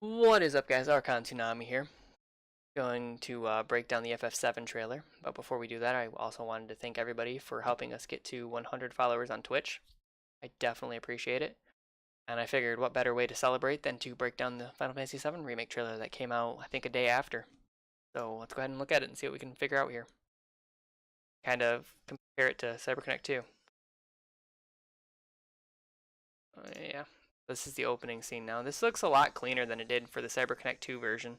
What is up, guys? Archontvwhat here. Going to break down the FF7 trailer. But before we do that, I also wanted to thank everybody for helping us get to 100 followers on Twitch. I definitely appreciate it. And I figured what better way to celebrate than to break down the Final Fantasy VII Remake trailer that came out, I think, a day after. So let's go ahead and look at it and see what we can figure out here. Kind of compare it to CyberConnect 2. Yeah, this is the opening scene now. This looks a lot cleaner than it did for the CyberConnect 2 version.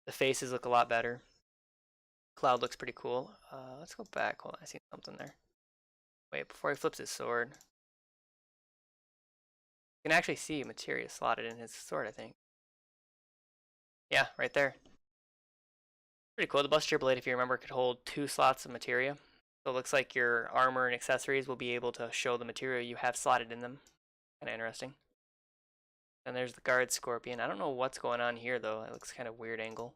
The faces look a lot better. Cloud looks pretty cool. Let's go back. Hold on, I see something there. Wait, before he flips his sword. You can actually see materia slotted in his sword, I think. Yeah, right there. Pretty cool. The Buster Blade, if you remember, could hold 2 slots of materia. So it looks like your armor and accessories will be able to show the material you have slotted in them. Kind of interesting. And there's the guard scorpion. I don't know what's going on here, though. It looks kind of weird angle.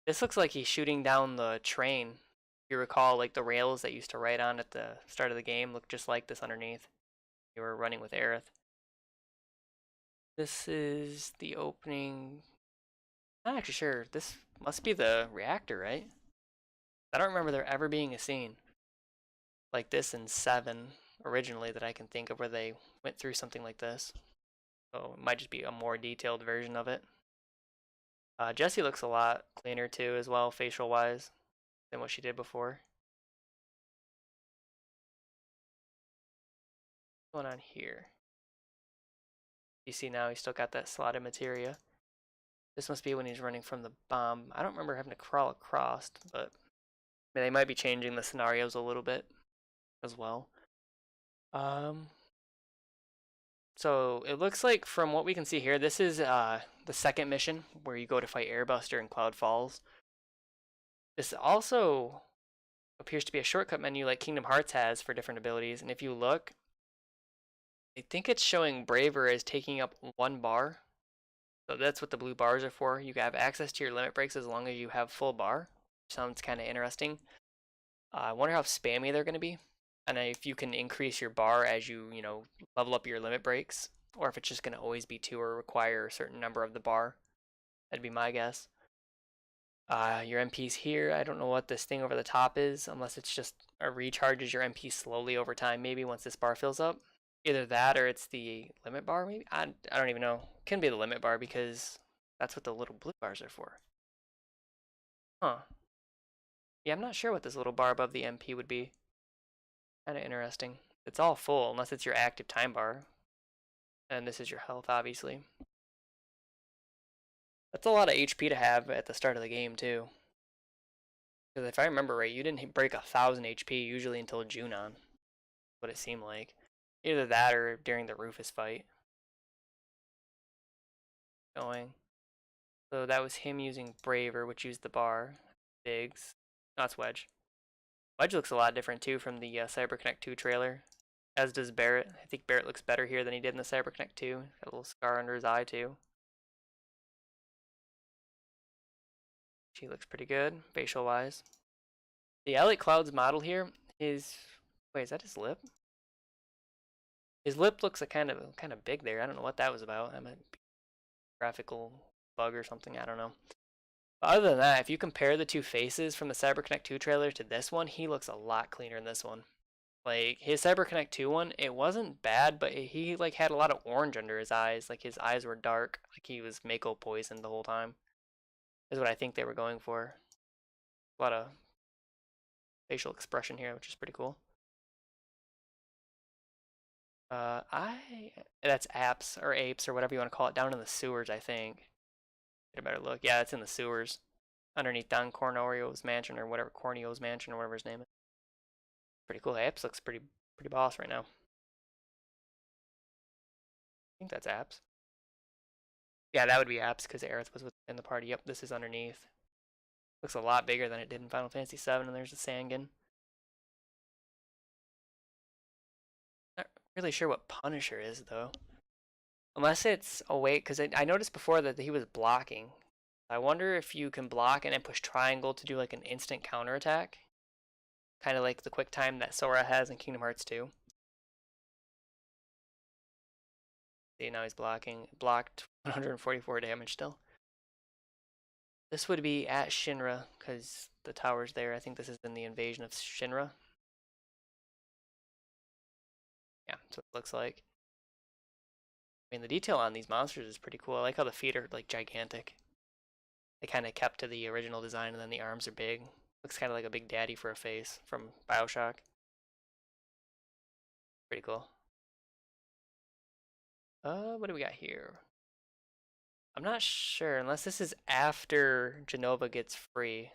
This looks like he's shooting down the train. If you recall, like the rails that used to ride on at the start of the game look just like this underneath. You were running with Aerith. This is the opening. I'm not actually sure. This must be the reactor, right? I don't remember there ever being a scene like this in 7 originally that I can think of where they went through something like this. So it might just be a more detailed version of it. Jessie looks a lot cleaner too as well, facial wise, than what she did before. What's going on here? You see now he's still got that slotted materia. This must be when he's running from the bomb. I don't remember having to crawl across, but they might be changing the scenarios a little bit as well. So it looks like from what we can see here, this is the second mission where you go to fight Airbuster in Cloud Falls. This also appears to be a shortcut menu like Kingdom Hearts has for different abilities. And if you look, I think it's showing Braver as taking up 1 bar. So that's what the blue bars are for. You have access to your limit breaks as long as you have full bar. Sounds kind of interesting. I wonder how spammy they're going to be. And if you can increase your bar as you level up your limit breaks. Or if it's just going to always be 2 or require a certain number of the bar. That'd be my guess. Your MP's here. I don't know what this thing over the top is. Unless it's just recharges your MP slowly over time. Maybe once this bar fills up. Either that or it's the limit bar, maybe? I don't even know. It can be the limit bar because that's what the little blue bars are for. Huh. Yeah, I'm not sure what this little bar above the MP would be. Kind of interesting. It's all full unless it's your active time bar. And this is your health, obviously. That's a lot of HP to have at the start of the game, too. Because if I remember right, you didn't break 1,000 HP usually until Junon. What it seemed like. Either that or during the Rufus fight. Going. So that was him using Braver, which used the bar. Biggs. No, it's Wedge. Wedge looks a lot different too from the CyberConnect 2 trailer. As does Barrett. I think Barrett looks better here than he did in the CyberConnect 2. Got a little scar under his eye too. She looks pretty good, facial wise. The Elliot Cloud's model here is... Wait, is that his lip? His lip looks kind of big there. I don't know what that was about. That might be a graphical bug or something. I don't know. But other than that, if you compare the 2 faces from the CyberConnect 2 trailer to this one, he looks a lot cleaner in this one. Like his CyberConnect 2 one, it wasn't bad, but he like had a lot of orange under his eyes. Like his eyes were dark, like he was Mako poisoned the whole time. Is what I think they were going for. A lot of facial expression here, which is pretty cool. That's apps or apes or whatever you want to call it down in the sewers, I think. Get a better look. Yeah, it's in the sewers. Underneath Don Corneo's mansion or whatever, Corneo's mansion or whatever his name is. Pretty cool. Apps looks pretty boss right now. I think that's apps. Yeah, that would be apps because Aerith was in the party. Yep, this is underneath. Looks a lot bigger than it did in Final Fantasy VII, and there's the Sangan. Not really sure what Punisher is, though. Unless it's... Oh, wait, because I noticed before that he was blocking. I wonder if you can block and then push triangle to do like an instant counterattack. Kind of like the quick time that Sora has in Kingdom Hearts 2. See, now he's blocking. Blocked 144 damage still. This would be at Shinra, because the tower's there. I think this is in the invasion of Shinra. Yeah, that's what it looks like. I mean, the detail on these monsters is pretty cool. I like how the feet are, like, gigantic. They kind of kept to the original design, and then the arms are big. Looks kind of like a big daddy for a face from Bioshock. Pretty cool. What do we got here? I'm not sure, unless this is after Genova gets free.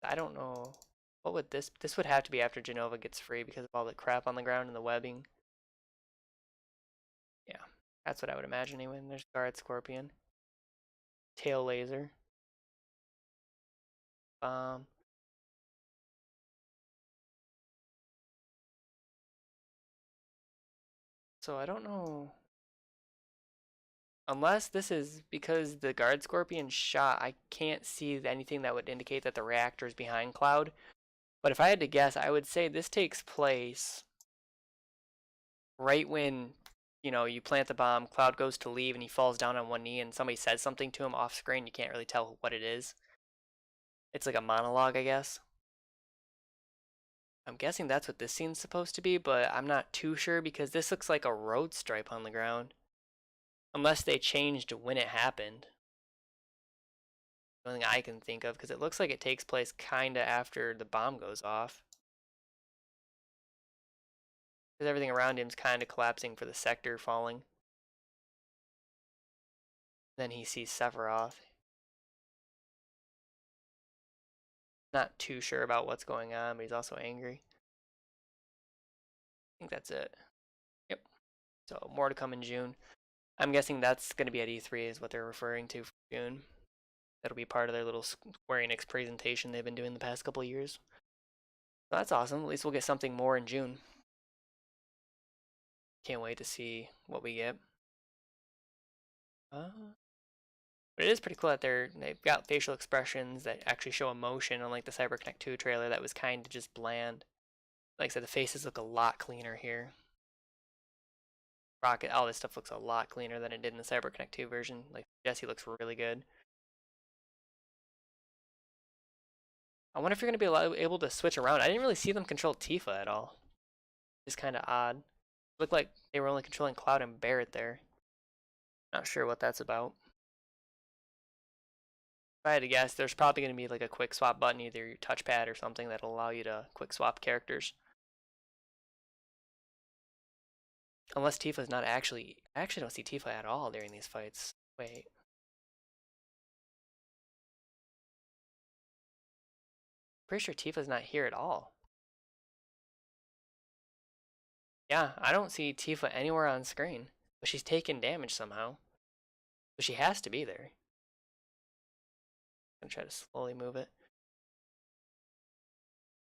I don't know. What would this would have to be after Genova gets free because of all the crap on the ground and the webbing. Yeah, that's what I would imagine anyway. And there's Guard Scorpion. Tail Laser. Bomb. So I don't know. Unless this is because the Guard Scorpion shot, I can't see anything that would indicate that the reactor is behind Cloud. But if I had to guess, I would say this takes place right when, you know, you plant the bomb, Cloud goes to leave, and he falls down on one knee, and somebody says something to him off screen. You can't really tell what it is. It's like a monologue, I guess. I'm guessing that's what this scene's supposed to be, but I'm not too sure because this looks like a road stripe on the ground. Unless they changed when it happened. The only thing I can think of, because it looks like it takes place kinda after the bomb goes off. Because everything around him's kinda collapsing for the sector falling. Then he sees Sephiroth. Not too sure about what's going on, but he's also angry. I think that's it. Yep. So more to come in June. I'm guessing that's going to be at E3 is what they're referring to for June. That'll be part of their little Square Enix presentation they've been doing the past couple of years. So that's awesome. At least we'll get something more in June. Can't wait to see what we get. But it is pretty cool that they've got facial expressions that actually show emotion, unlike the CyberConnect 2 trailer that was kind of just bland. Like I said, the faces look a lot cleaner here. Rocket, all this stuff looks a lot cleaner than it did in the CyberConnect 2 version. Like Jesse looks really good. I wonder if you're going to be able to switch around. I didn't really see them control Tifa at all. It's kind of odd. It looked like they were only controlling Cloud and Barret there. Not sure what that's about. If I had to guess, there's probably going to be like a quick swap button, either your touchpad or something that'll allow you to quick swap characters. Unless Tifa's not actually... I actually don't see Tifa at all during these fights. Wait. Pretty sure Tifa's not here at all. Yeah, I don't see Tifa anywhere on screen. But she's taking damage somehow. So she has to be there. I'm gonna try to slowly move it.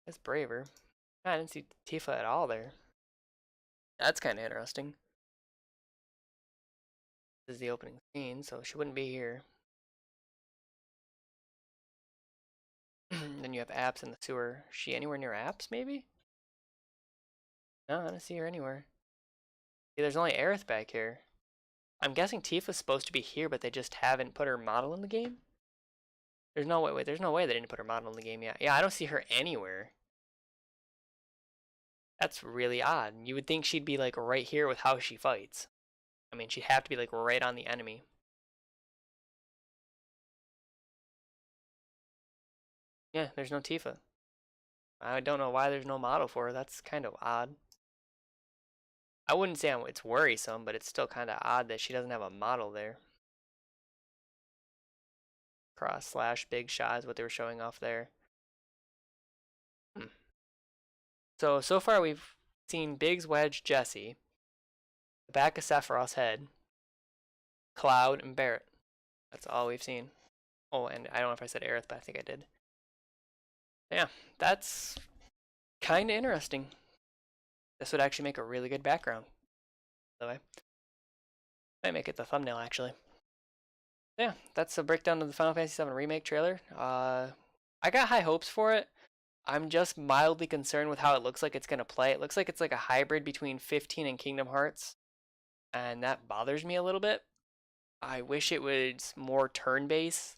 That's braver. I didn't see Tifa at all there. That's kind of interesting. This is the opening scene, so she wouldn't be here. Then you have Apps in the sewer. Is she anywhere near Apps, maybe? No, I don't see her anywhere. See, there's only Aerith back here. I'm guessing Tifa's supposed to be here, but they just haven't put her model in the game? There's no way, wait, there's no way they didn't put her model in the game yet. Yeah, I don't see her anywhere. That's really odd. You would think she'd be like right here with how she fights. I mean, she'd have to be like right on the enemy. Yeah, there's no Tifa. I don't know why there's no model for her. That's kind of odd. I wouldn't say it's worrisome, but it's still kind of odd that she doesn't have a model there. Cross slash big shot is what they were showing off there. So far we've seen Biggs, Wedge, Jesse, the back of Sephiroth's head, Cloud, and Barret. That's all we've seen. Oh, and I don't know if I said Aerith, but I think I did. Yeah, that's kind of interesting. This would actually make a really good background, by the way. Might make it the thumbnail, actually. Yeah, that's a breakdown of the Final Fantasy VII Remake trailer. I got high hopes for it. I'm just mildly concerned with how it looks like it's going to play. It looks like it's like a hybrid between 15 and Kingdom Hearts. and that bothers me a little bit. I wish it was more turn-based.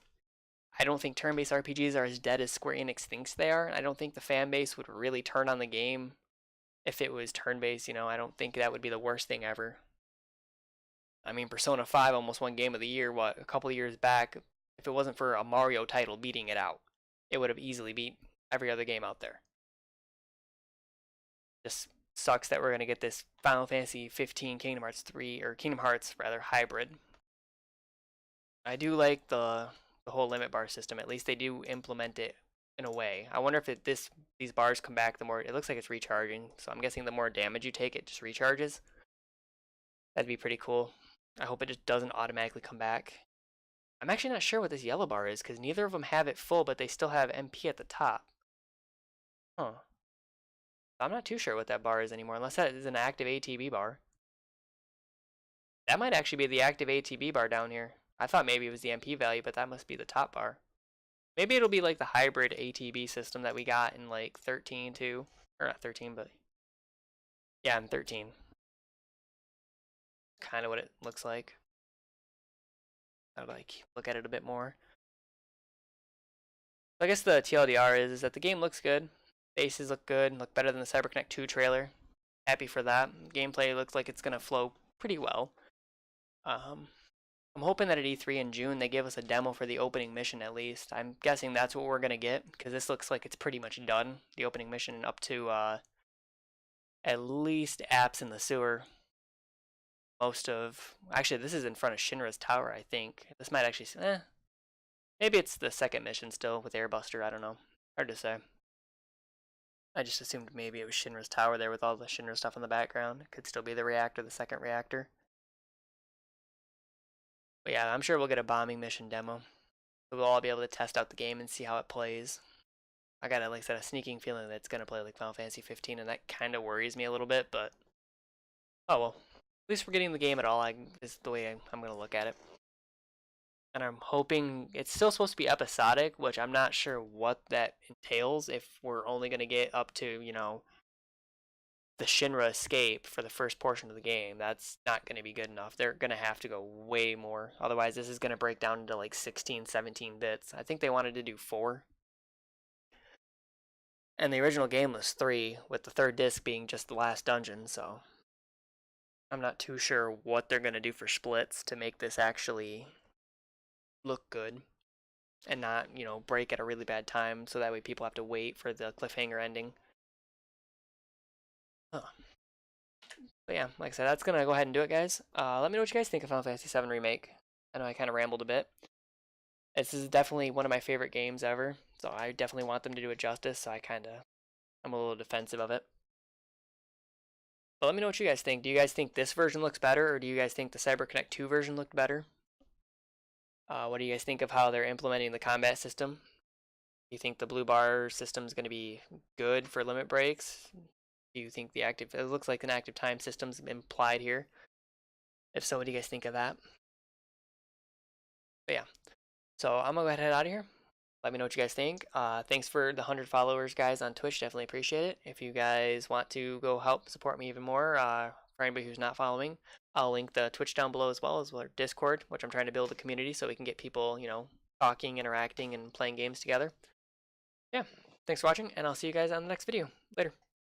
I don't think turn-based RPGs are as dead as Square Enix thinks they are. I don't think the fan base would really turn on the game if it was turn-based. I don't think that would be the worst thing ever. I mean, Persona 5 almost won Game of the Year, a couple of years back. If it wasn't for a Mario title beating it out, it would have easily beat every other game out there. Just sucks that we're going to get this Final Fantasy 15 Kingdom Hearts 3, or Kingdom Hearts, rather, hybrid. I do like the whole limit bar system. At least they do implement it in a way. I wonder if these bars come back the more. It looks like it's recharging, so I'm guessing the more damage you take, it just recharges. That'd be pretty cool. I hope it just doesn't automatically come back. I'm actually not sure what this yellow bar is because neither of them have it full, but they still have MP at the top. Huh. I'm not too sure what that bar is anymore, unless that is an active ATB bar. That might actually be the active ATB bar down here. I thought maybe it was the MP value, but that must be the top bar. Maybe it'll be like the hybrid ATB system that we got in like 13 too. Or not 13, but yeah, in 13. Kind of what it looks like. I'd like look at it a bit more. I guess the TLDR is that the game looks good. Faces look good, look better than the CyberConnect 2 trailer. Happy for that. Gameplay looks like it's gonna flow pretty well. I'm hoping that at E3 in June they give us a demo for the opening mission at least. I'm guessing that's what we're gonna get because this looks like it's pretty much done. The opening mission up to at least apps in the sewer. Actually, this is in front of Shinra's tower, I think. This might actually, maybe it's the second mission still with Airbuster, I don't know. Hard to say. I just assumed maybe it was Shinra's tower there with all the Shinra stuff in the background. It could still be the reactor, the second reactor. But yeah, I'm sure we'll get a bombing mission demo. So we'll all be able to test out the game and see how it plays. I got, like I said, a sneaking feeling that it's going to play like Final Fantasy 15, and that kind of worries me a little bit, but oh well. At least we're getting the game at all, is the way I'm going to look at it. And I'm hoping it's still supposed to be episodic, which I'm not sure what that entails if we're only going to get up to, the Shinra escape for the first portion of the game. That's not going to be good enough. They're going to have to go way more. Otherwise, this is going to break down into like 16, 17 bits. I think they wanted to do 4. And the original game was 3, with the third disc being just the last dungeon, so I'm not too sure what they're going to do for splits to make this actually look good and not, break at a really bad time so that way people have to wait for the cliffhanger ending. Huh. But yeah, like I said, that's going to go ahead and do it, guys. Let me know what you guys think of Final Fantasy VII Remake. I know I kind of rambled a bit. This is definitely one of my favorite games ever, so I definitely want them to do it justice, so I'm a little defensive of it. But let me know what you guys think. Do you guys think this version looks better, or do you guys think the CyberConnect 2 version looked better? What do you guys think of how they're implementing the combat system? Do you think the blue bar system is going to be good for limit breaks? Do you think it looks like an active time system's implied here? If so, what do you guys think of that? But yeah, so I'm going to go ahead and head out of here. Let me know what you guys think. Thanks for the 100 followers, guys, on Twitch. Definitely appreciate it. If you guys want to go help support me even more, for anybody who's not following, I'll link the Twitch down below as well as our Discord, which I'm trying to build a community so we can get people, talking, interacting, and playing games together. Yeah, thanks for watching, and I'll see you guys on the next video. Later.